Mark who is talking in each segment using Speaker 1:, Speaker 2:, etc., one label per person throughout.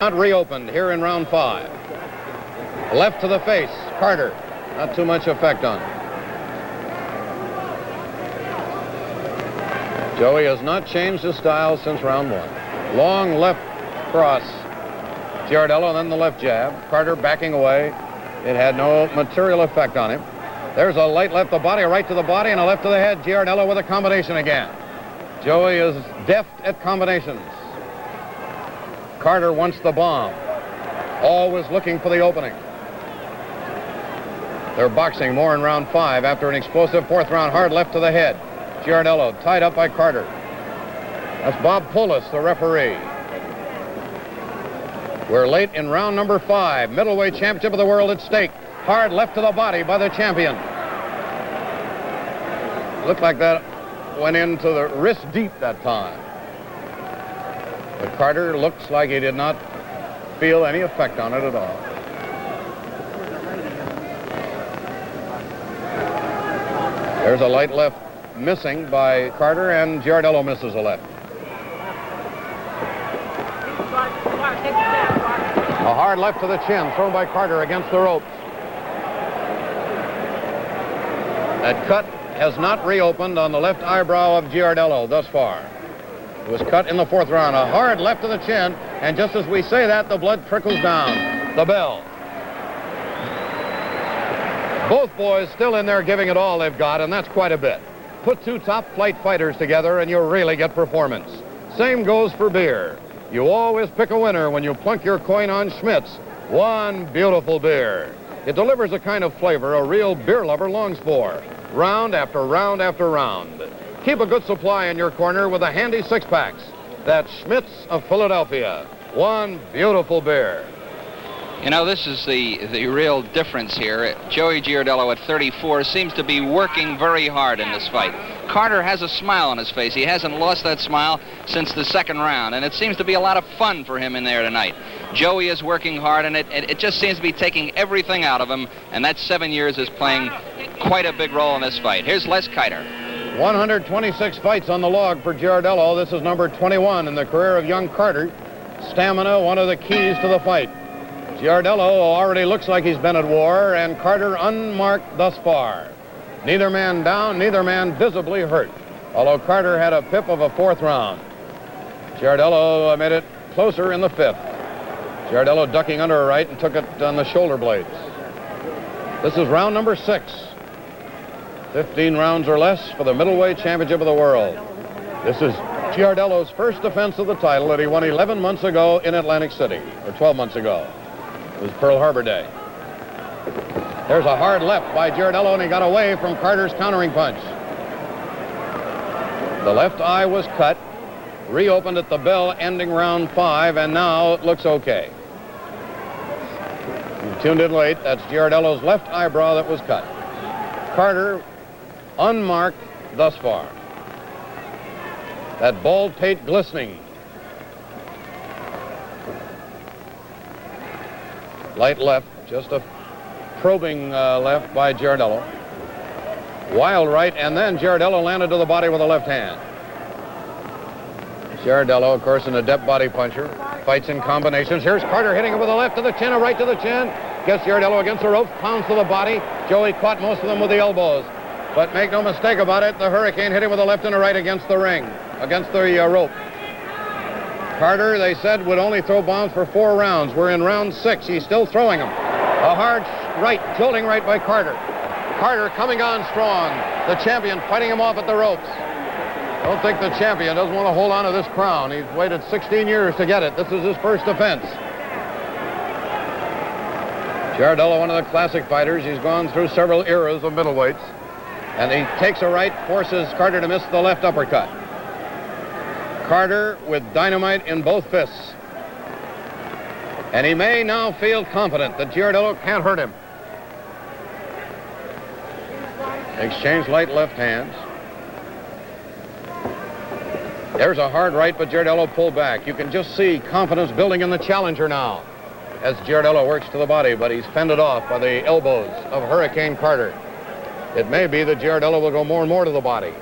Speaker 1: Not reopened here in round 5. Left to the face, Carter. Not too much effect on it. Joey has not changed his style since round 1. Long left cross. Giardello, then the left jab. Carter backing away. It had no material effect on him. There's a light left the body, a right to the body, and a left to the head. Giardello with a combination again. Joey is deft at combinations. Carter wants the bomb. Always looking for the opening. They're boxing more in round 5 after an explosive 4th round hard left to the head. Giardello tied up by Carter. That's Bob Polis, the referee. We're late in round number 5. Middleweight championship of the world at stake. Hard left to the body by the champion. Looked like that went into the wrist deep that time. But Carter looks like he did not feel any effect on it at all. There's a light left missing by Carter, and Giardello misses a left. A hard left to the chin thrown by Carter against the ropes. That cut has not reopened on the left eyebrow of Giardello thus far. It was cut in the 4th round. A hard left to the chin, and just as we say that, the blood trickles down. The bell. Both boys still in there giving it all they've got, and that's quite a bit. Put 2 top-flight fighters together, and you really get performance. Same goes for beer. You always pick a winner when you plunk your coin on Schmidt's. One beautiful beer. It delivers a kind of flavor a real beer lover longs for. Round after round after round. Keep a good supply in your corner with the handy 6-packs. That's Schmidt's of Philadelphia. One beautiful beer.
Speaker 2: You know, this is the real difference here. Joey Giardello at 34 seems to be working very hard in this fight. Carter has a smile on his face. He hasn't lost that smile since the 2nd round, and it seems to be a lot of fun for him in there tonight. Joey is working hard, and it just seems to be taking everything out of him, and that 7 years is playing quite a big role in this fight. Here's Les Kiter.
Speaker 1: 126 fights on the log for Giardello. This is number 21 in the career of young Carter. Stamina, one of the keys to the fight. Giardello already looks like he's been at war, and Carter unmarked thus far. Neither man down, neither man visibly hurt, although Carter had a pip of a 4th round. Giardello made it closer in the 5th. Giardello ducking under a right and took it on the shoulder blades. This is round number 6. 15 rounds or less for the middleweight championship of the world. This is Giardello's first defense of the title that he won 11 months ago in Atlantic City, or 12 months ago. It was Pearl Harbor Day. There's a hard left by Giardello, and he got away from Carter's countering punch. The left eye was cut, reopened at the bell ending round 5, and now it looks okay. You tuned in late. That's Giardello's left eyebrow that was cut. Carter unmarked thus far. That bald pate glistening. Light left, just a probing left by Giardello. Wild right, and then Giardello landed to the body with a left hand. Giardello, of course, an adept body puncher. Fights in combinations. Here's Carter hitting him with a left to the chin, a right to the chin. Gets Giardello against the ropes, pounds to the body. Joey caught most of them with the elbows. But make no mistake about it, the Hurricane hit him with a left and a right against the ring, against the rope. Carter, they said, would only throw bombs for 4 rounds. We're in round 6. He's still throwing them. A hard right, jolting right by Carter. Carter coming on strong. The champion fighting him off at the ropes. Don't think the champion doesn't want to hold on to this crown. He's waited 16 years to get it. This is his first defense. Giardello, one of the classic fighters. He's gone through several eras of middleweights. And he takes a right, forces Carter to miss the left uppercut. Carter with dynamite in both fists. And he may now feel confident that Giardello can't hurt him. Exchange light left hands. There's a hard right, but Giardello pulled back. You can just see confidence building in the challenger now as Giardello works to the body, but he's fended off by the elbows of Hurricane Carter. It may be that Giardello will go more and more to the body.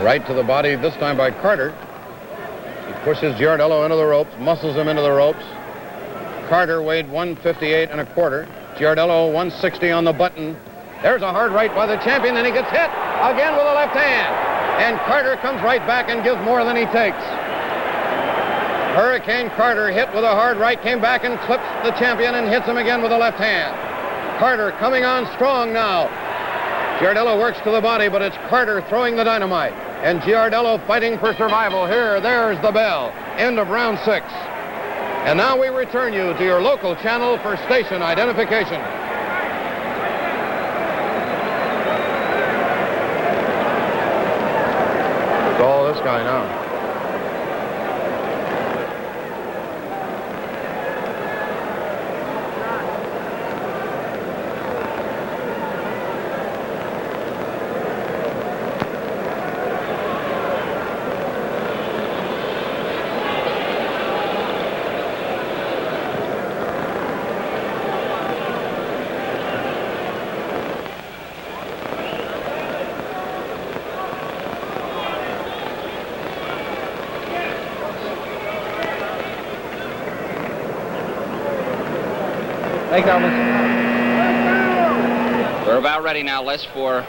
Speaker 1: Right to the body, this time by Carter. He pushes Giardello into the ropes, muscles him into the ropes. Carter weighed 158 and a quarter. Giardello 160 on the button. There's a hard right by the champion, and he gets hit again with a left hand. And Carter comes right back and gives more than he takes. Hurricane Carter hit with a hard right, came back and clips the champion and hits him again with a left hand. Carter coming on strong now. Giardello works to the body, but it's Carter throwing the dynamite. And Giardello fighting for survival. There's the bell. End of round 6. And now we return you to your local channel for station identification. It's all this guy now.
Speaker 2: We're about ready now, Les, for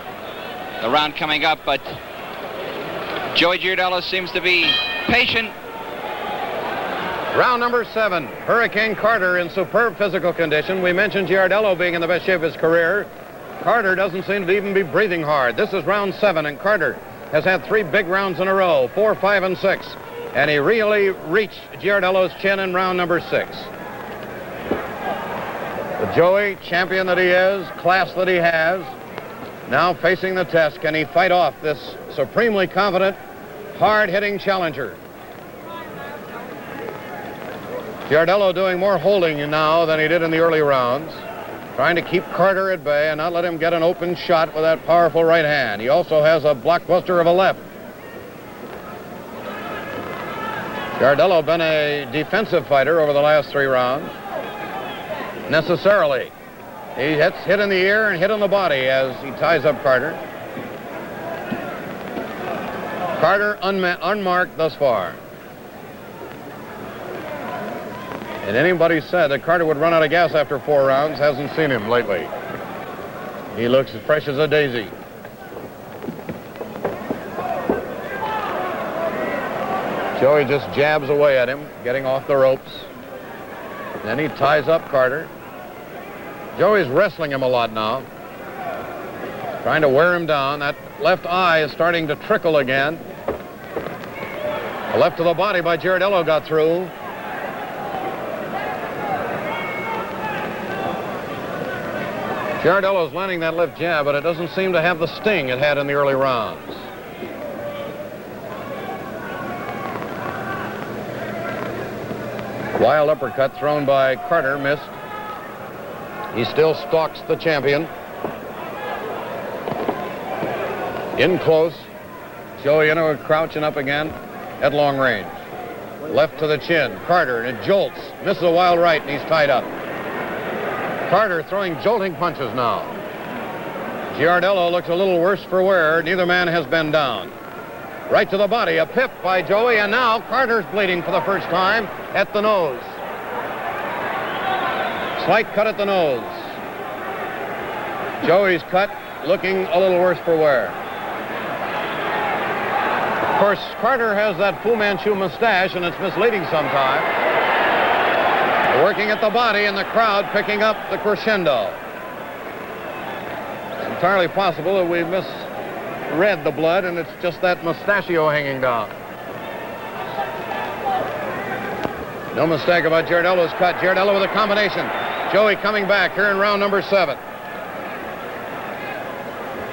Speaker 2: the round coming up, but Joey Giardello seems to be patient.
Speaker 1: Round number 7, Hurricane Carter in superb physical condition. We mentioned Giardello being in the best shape of his career. Carter doesn't seem to even be breathing hard. This is round 7, and Carter has had 3 big rounds in a row, 4, 5, and 6. And he really reached Giardello's chin in round number 6. But Joey, champion that he is, class that he has, now facing the test. Can he fight off this supremely confident, hard-hitting challenger? Giardello doing more holding now than he did in the early rounds, trying to keep Carter at bay and not let him get an open shot with that powerful right hand. He also has a blockbuster of a left. Giardello been a defensive fighter over the last 3 rounds. Necessarily. He gets hit in the ear and hit on the body as he ties up Carter. Carter unmarked thus far. And anybody said that Carter would run out of gas after 4 rounds hasn't seen him lately. He looks as fresh as a daisy. Joey just jabs away at him, getting off the ropes. Then he ties up Carter. Joey's wrestling him a lot now, trying to wear him down. That left eye is starting to trickle again. A left to the body by Giardello got through. Giardello's landing that left jab, but it doesn't seem to have the sting it had in the early rounds. Wild uppercut thrown by Carter, missed. He still stalks the champion. In close. Joey Inoue crouching up again at long range. Left to the chin. Carter, and it jolts. Misses a wild right, and he's tied up. Carter throwing jolting punches now. Giardello looks a little worse for wear. Neither man has been down. Right to the body, a pip by Joey, and now Carter's bleeding for the first time at the nose. Slight cut at the nose. Joey's cut looking a little worse for wear. Of course, Carter has that Fu Manchu mustache, and it's misleading sometimes. Working at the body, and the crowd picking up the crescendo. It's entirely possible that we misread the blood, and it's just that mustachio hanging down. No mistake about Giardello's cut. Giardello with a combination. Joey coming back here in round number 7.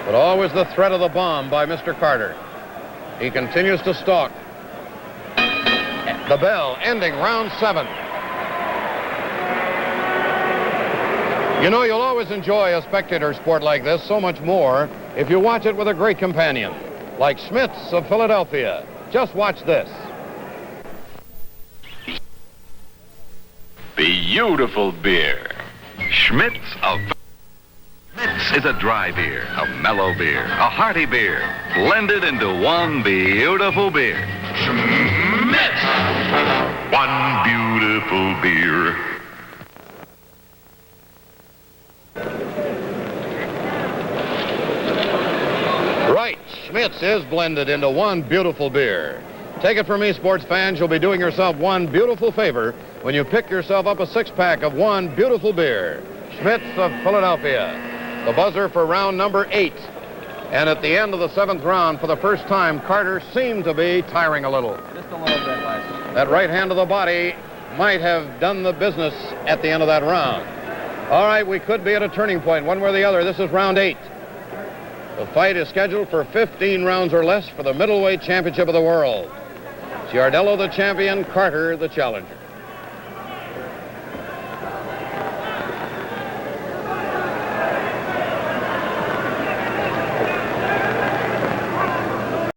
Speaker 1: But always the threat of the bomb by Mr. Carter. He continues to stalk. The bell ending round 7. You know, you'll always enjoy a spectator sport like this so much more if you watch it with a great companion, like Schmidt's of Philadelphia. Just watch this.
Speaker 3: Beautiful beer. Schmidt's of is a dry beer, a mellow beer, a hearty beer, blended into one beautiful beer. Schmitz! One beautiful beer.
Speaker 1: Right, Schmitz is blended into one beautiful beer. Take it from me, sports fans, you'll be doing yourself one beautiful favor when you pick yourself up a six-pack of one beautiful beer. Schmitz of Philadelphia. The buzzer for round number 8. And at the end of the 7th round, for the first time, Carter seemed to be tiring a little.
Speaker 4: Just a little bit, Les.
Speaker 1: That right hand of the body might have done the business at the end of that round. All right, we could be at a turning point, one way or the other. This is round 8. The fight is scheduled for 15 rounds or less for the middleweight championship of the world. Giardello the champion, Carter the challenger.